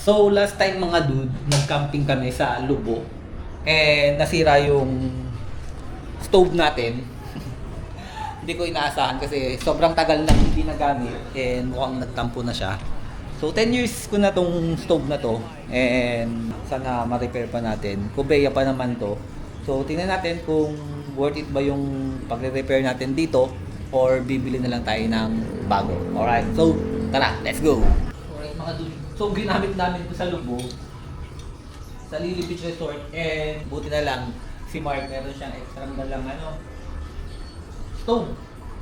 So last time mga dude, nag-camping kami sa Lubo and nasira yung stove natin. Hindi ko inaasahan kasi sobrang tagal na hindi nagamit and mukhang nagtampo na siya. So 10 years ko na tong stove na to and sana ma-repair pa natin. Kubeya pa naman to. So tingnan natin kung worth it ba yung pagre-repair natin dito or bibili na lang tayo ng bago. Alright, so tara, let's go! Alright mga dude, so ginamit namin ito sa Lubo sa Lily Beach Resort and buti na lang si Mark meron siyang extra na lang stove.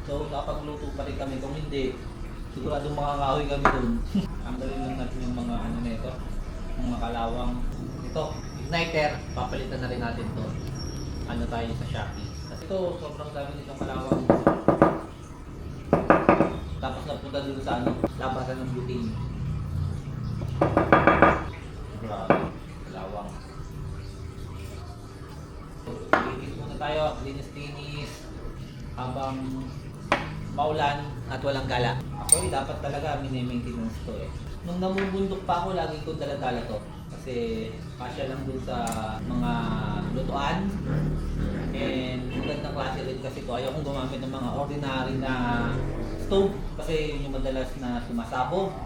So nakapagluto pa rin kami kung hindi siguradong makakahoy kami dun. Tanggalin lang natin yung mga nito, mga kalawang ito, igniter, papalitan na rin natin to. Ano tayo sa Shopee. Kasi ito, sobrang dami nitong kalawang. Tapos napunta dun sa labasan ng butane. Grabe, kalawang. So, linis muna tayo, linis-linis habang maulan at walang gala. Ako dapat talaga mini-maintenance to eh. Nung namumundok pa ako, lagi ko dala-dala to. Kasi kasya lang dun sa mga lutuan. And magandang klase rin kasi to. Ayaw kong gumamit ng mga ordinary na stove. Kasi yun yung madalas na sumasabog.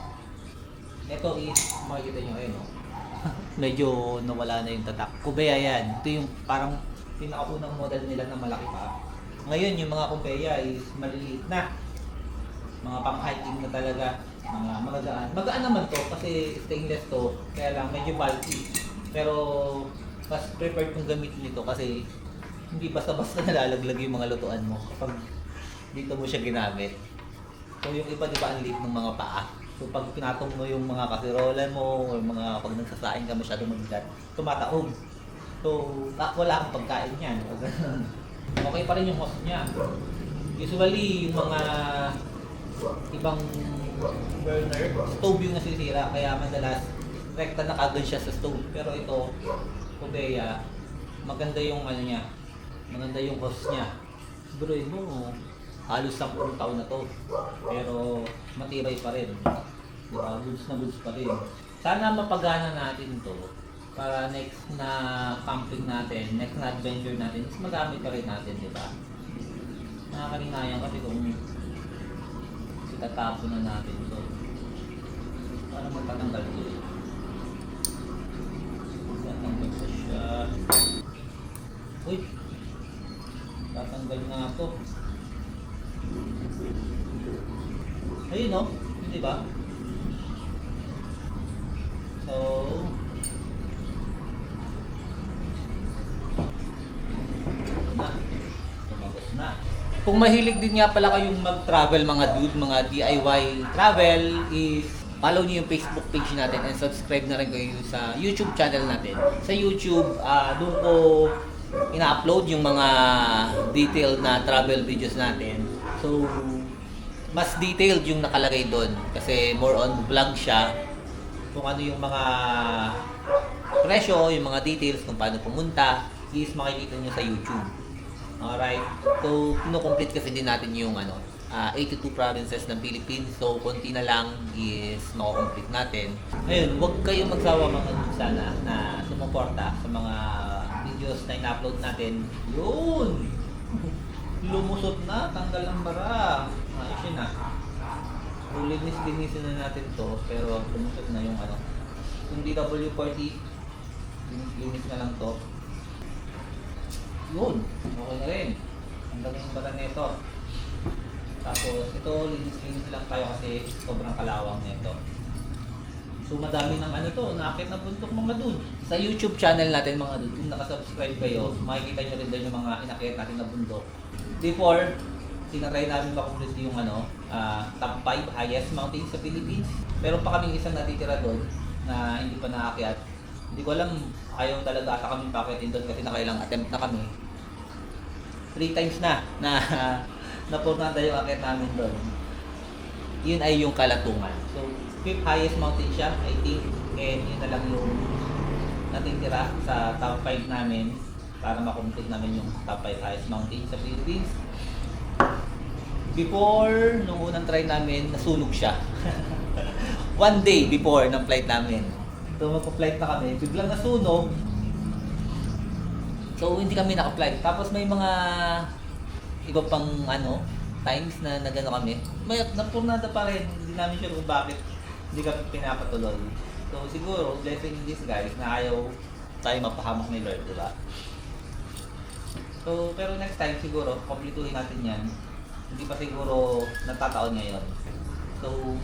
Ito is, makikita nyo ayun oh. Medyo nawala na yung tatak. Kubeya yan. Ito yung parang pinakaunang model nila na malaki pa. Ngayon, yung mga kumpeya is maliliit na. Mga pang-hiking na talaga. Mga magaan. Magaan naman to kasi stainless to. Kaya lang medyo bulky. Pero mas prepared kong gamitin ito kasi hindi basta-basta nalalaglag yung mga lutuan mo kapag dito mo siya ginamit. So yung iba di ba ang liit ng mga paa. So pag pinatong mo yung mga kasirola mo o yung mga pag nagsasaing ka masyadong mabigat, tumataog. So wala kang pagkain yan. Okay pa rin yung host niya. Usually, yung mga ibang burner, stove yung nasisira, kaya madalas rekta na kagad siya sa stove. Pero ito, Kubeya, maganda yung niya, maganda yung host niya. Siguruhin mo, halos 10 taon na to. Pero matibay pa rin. Diba? Goods na goods pa rin. Sana mapagana natin to para next na camping natin, next na adventure natin, is magamit pa rin natin, di ba? Nakakalinayang kasi kung itatapon na natin ito. Para magpatanggal ito eh. Tatanggal ko siya. Uy! Tatanggal nga ito. Ayun no? Di ba? So, kung mahilig din nga pala kayong mag-travel mga dude, mga DIY travel, is follow niyo yung Facebook page natin and subscribe na rin kayo sa YouTube channel natin. Sa YouTube, doon ko ina-upload yung mga detailed na travel videos natin. So, mas detailed yung nakalagay doon kasi more on vlog siya. Kung ano yung mga presyo, yung mga details kung paano pumunta, is makikita niyo sa YouTube. Alright, so kinukomplete kasi din natin yung 82 provinces ng Philippines. So konti na lang is makukomplete natin. Ayun, huwag kayong magsawa mga dun sana na sumuporta sa mga videos na ina-upload natin. Yun! Lumusot na, tanggal ang bara. Ayos yun na. So linis-linisin na natin to, pero lumusot na yung yung DW40. Linis na lang to. Yun, okay na rin. Ang dami yung bata nito. Tapos ito, linis-linis lang tayo kasi sobrang kalawang nito. So madami ng naakit na buntok mga dun. Sa YouTube channel natin mga dun, kung nakasubscribe kayo, makikita nyo rin doon yung mga inakit natin na bundok. Before, tinatry namin makomplete yung top 5 highest mountains sa Philippines. Meron pa kaming isang natitira doon na hindi pa naakyat. Hindi ko alam, ayaw talaga ata kami pakitin doon kasi nakailang attempt na kami. 3 times na napurnanta yung akit namin doon. Yun ay yung Kalatungan. So, 5th highest mountain siya, I think. And yun na lang yung natitira sa top 5 namin para makomplete namin yung top 5 highest mountain sa Philippines. Before, nung unang try namin, nasunog siya. One day before ng flight namin. So magpa-flight na kami, biglang nasunog. So hindi kami naka-flight. Tapos may mga iba pang times na nagano kami. May napurnada pa rin, hindi namin sure kung bakit hindi kami pinapatuloy. So siguro, blessing in disguise na ayaw tayo mapahamak ni Lord, di ba? So, pero next time siguro, kompletuhin natin yan. Hindi pa siguro natataon ngayon. So,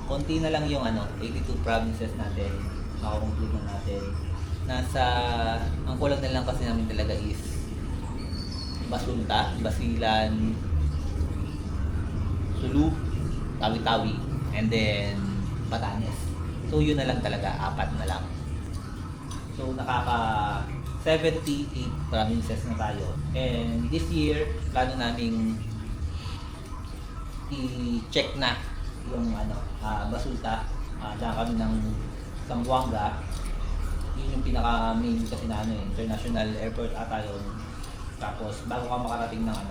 konti na lang yung 82 provinces natin. Makakomplete na natin. Ang kulang na lang kasi namin talaga is Basunta, Basilan, Sulu, Tawi-Tawi, and then Batanes. So, yun na lang talaga, 4 na lang. So, nakaka 78 provinces na tayo. And this year, plano naming i-check na yung Basulta. Daan kami ng Zamboanga. Yun yung pinaka main kasi na international airport ata yun. Tapos bago ka makarating ng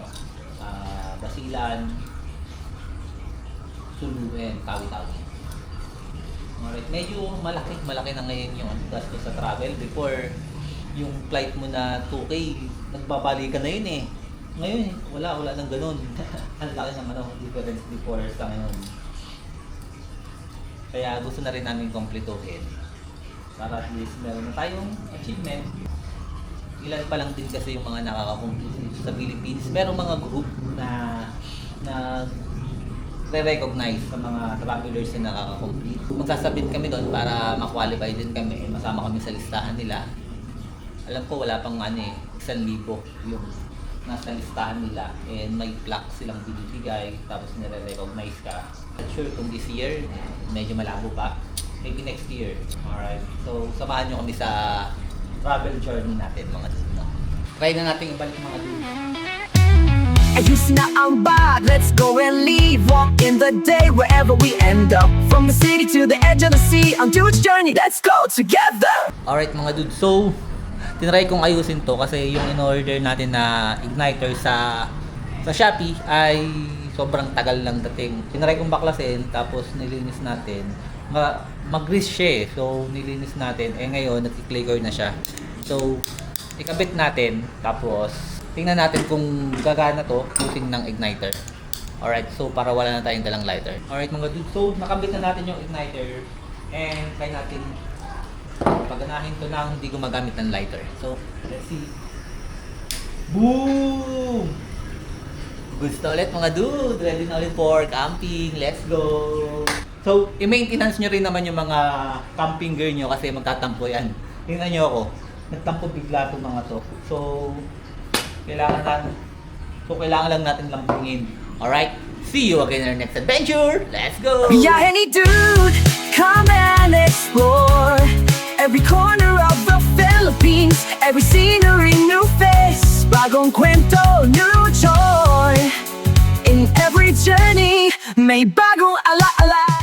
Basilan, Sulu, and Tawi-Tawi. Alright, medyo malaki na ngayon yung gasto sa travel. Before, yung flight mo na 2K, nagbabalikan na yun eh. Ngayon, wala nang ganun. Ang laki ng difference before sa ngayon. Kaya gusto na rin namin kompletuhin. Para at least meron na tayong achievement. Ilan pa lang din kasi yung mga nakaka-complete sa Philippines. Merong mga group na re-recognize sa mga travelers na nakaka-complete. Magsasabit kami doon para ma-qualify din kami. Masama kami sa listahan nila. Alam ko wala pang 1,000 yung nasa listahan nila. And may plaque silang binibigay. Tapos nire-recognize ka. Not sure kung this year, medyo malabo pa. Maybe next year. Alright. So, samahan nyo kami sa travel journey natin mga dude. No? Try na natin ibalik mga dude. Ayusin na ang bag, let's go and leave. Walk in the day wherever we end up. From the city to the edge of the sea, on Dude's journey, let's go together. Alright mga dude, so tinry kong ayusin to kasi yung in-order natin na igniter sa Shopee ay sobrang tagal lang dating. Tinry kong baklasin tapos nilinis natin. Mag-grease siya eh, so nilinis natin. Ngayon nag-clay na siya. So ikabit natin tapos tingnan natin kung gagana to using ng igniter. Alright, so para wala na tayong dalang lighter. Alright mga dude, so nakabit na natin yung igniter and try natin paganahin to na hindi gumagamit ng lighter. So, let's see. Boom! Goods na ulit mga dude, ready na ulit for camping. Let's go! So, i-maintenance nyo rin naman yung mga camping gear nyo kasi magtatampo yan. Tingnan nyo ako, nagtampo bigla itong mga to. So, kailangan lang natin lambingin. Alright? See you again in our next adventure. Let's go! Yeah, any dude, come and explore every corner of the Philippines, every scenery, new face, bagong kwento, new joy. In every journey, may bagong ala-ala.